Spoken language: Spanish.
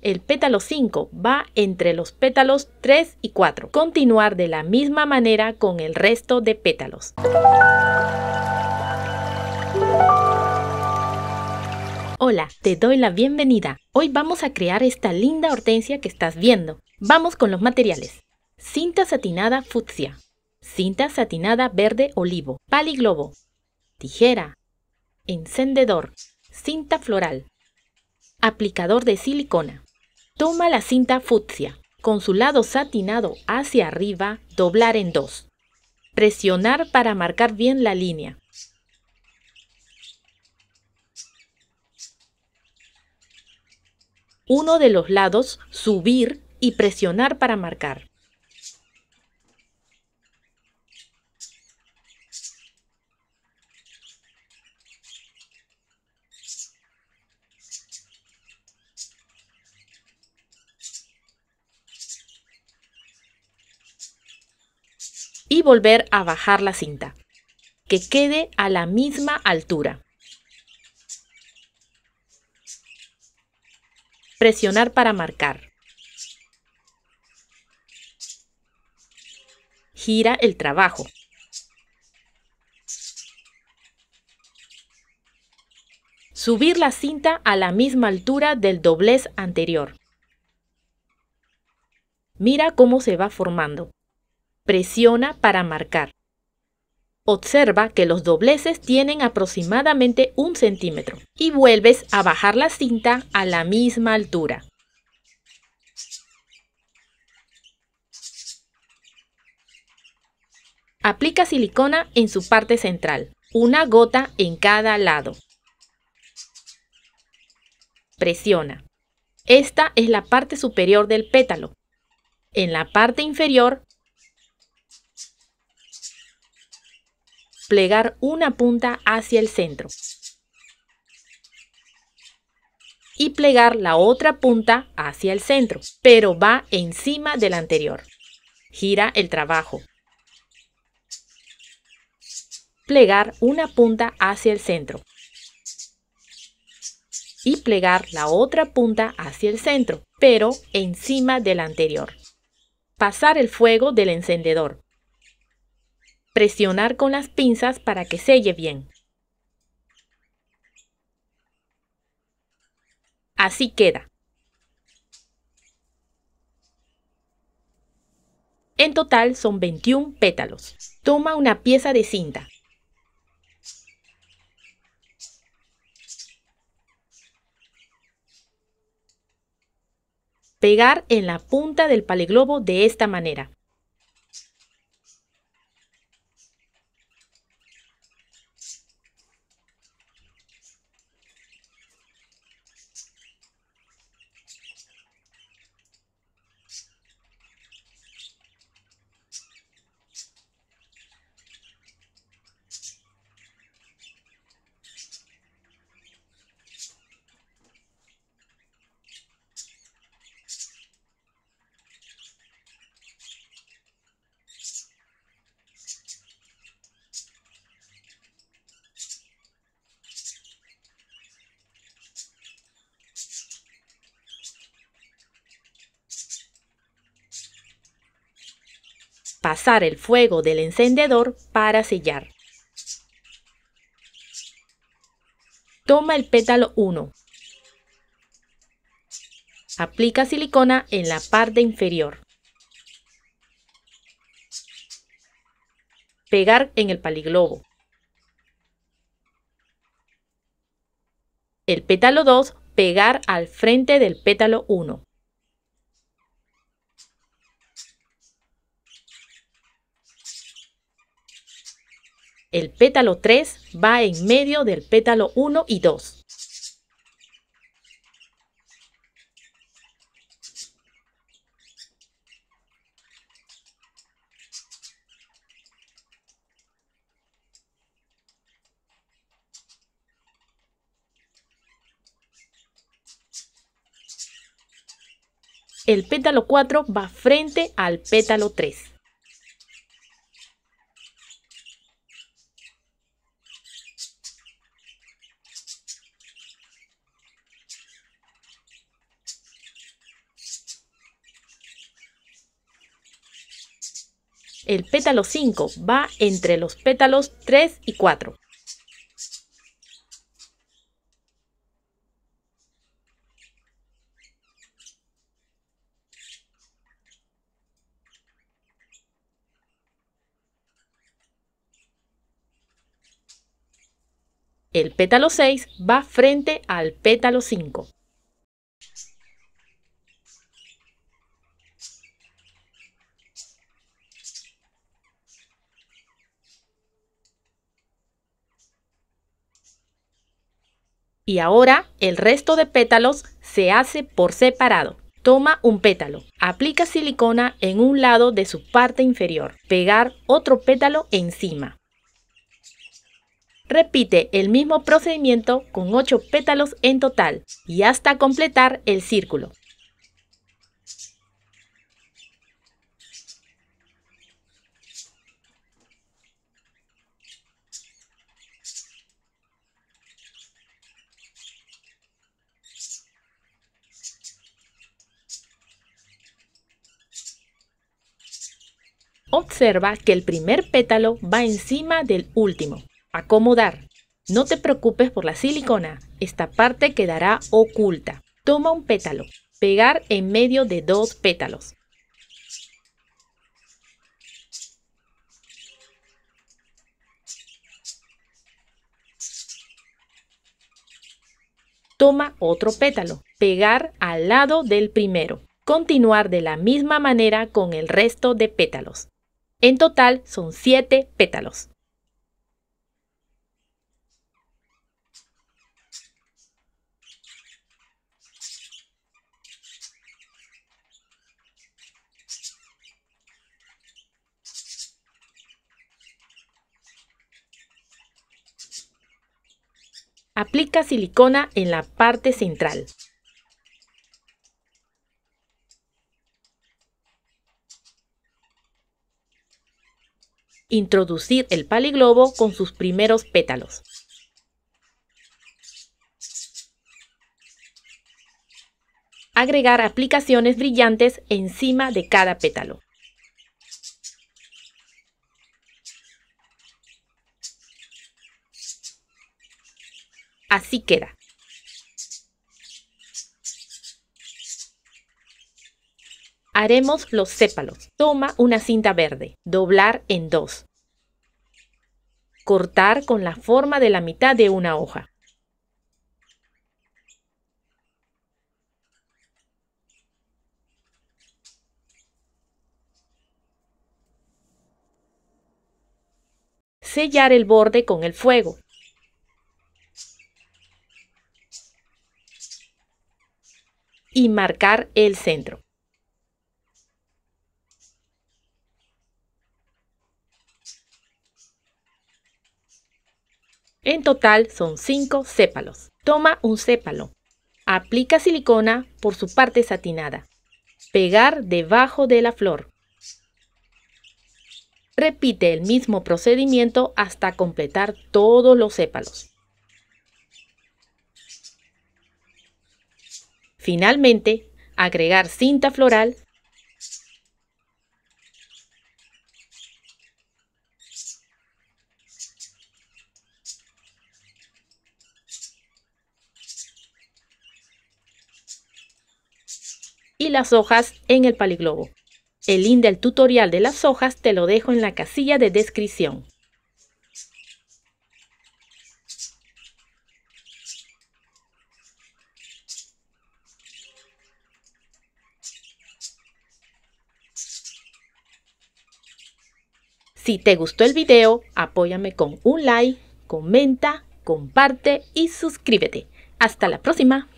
El pétalo 5 va entre los pétalos 3 y 4. Continuar de la misma manera con el resto de pétalos. Hola, te doy la bienvenida. Hoy vamos a crear esta linda hortensia que estás viendo. Vamos con los materiales. Cinta satinada fucsia, cinta satinada verde olivo, paliglobo, tijera, encendedor, cinta floral, aplicador de silicona. Toma la cinta fucsia, con su lado satinado hacia arriba, doblar en 2. Presionar para marcar bien la línea. Uno de los lados, subir y presionar para marcar. Y volver a bajar la cinta, que quede a la misma altura. Presionar para marcar. Gira el trabajo. Subir la cinta a la misma altura del doblez anterior. Mira cómo se va formando. Presiona para marcar. Observa que los dobleces tienen aproximadamente 1 centímetro y vuelves a bajar la cinta a la misma altura. Aplica silicona en su parte central, una gota en cada lado. Presiona. Esta es la parte superior del pétalo. En la parte inferior, plegar una punta hacia el centro y plegar la otra punta hacia el centro, pero va encima del anterior. Gira el trabajo. Plegar una punta hacia el centro y plegar la otra punta hacia el centro, pero encima del anterior. Pasar el fuego del encendedor. Presionar con las pinzas para que selle bien. Así queda. En total son 21 pétalos. Toma una pieza de cinta. Pegar en la punta del paliglobo de esta manera. Pasar el fuego del encendedor para sellar. Toma el pétalo 1. Aplica silicona en la parte inferior. Pegar en el paliglobo. El pétalo 2, pegar al frente del pétalo 1. El pétalo 3 va en medio del pétalo 1 y 2. El pétalo 4 va frente al pétalo 3. El pétalo 5 va entre los pétalos 3 y 4. El pétalo 6 va frente al pétalo 5. Y ahora el resto de pétalos se hace por separado. Toma un pétalo, aplica silicona en un lado de su parte inferior, pegar otro pétalo encima. Repite el mismo procedimiento con 8 pétalos en total y hasta completar el círculo. Observa que el primer pétalo va encima del último. Acomodar. No te preocupes por la silicona, esta parte quedará oculta. Toma un pétalo, pegar en medio de 2 pétalos. Toma otro pétalo, pegar al lado del primero. Continuar de la misma manera con el resto de pétalos. En total son 7 pétalos. Aplica silicona en la parte central. Introducir el paliglobo con sus primeros pétalos. Agregar aplicaciones brillantes encima de cada pétalo. Así queda. Haremos los sépalos. Toma una cinta verde, doblar en 2. Cortar con la forma de la mitad de una hoja. Sellar el borde con el fuego. Y marcar el centro. En total son 5 sépalos. Toma un sépalo. Aplica silicona por su parte satinada. Pegar debajo de la flor. Repite el mismo procedimiento hasta completar todos los sépalos. Finalmente, agregar cinta floral y las hojas en el paliglobo. El link del tutorial de las hojas te lo dejo en la casilla de descripción. Si te gustó el video, apóyame con un like, comenta, comparte y suscríbete. Hasta la próxima.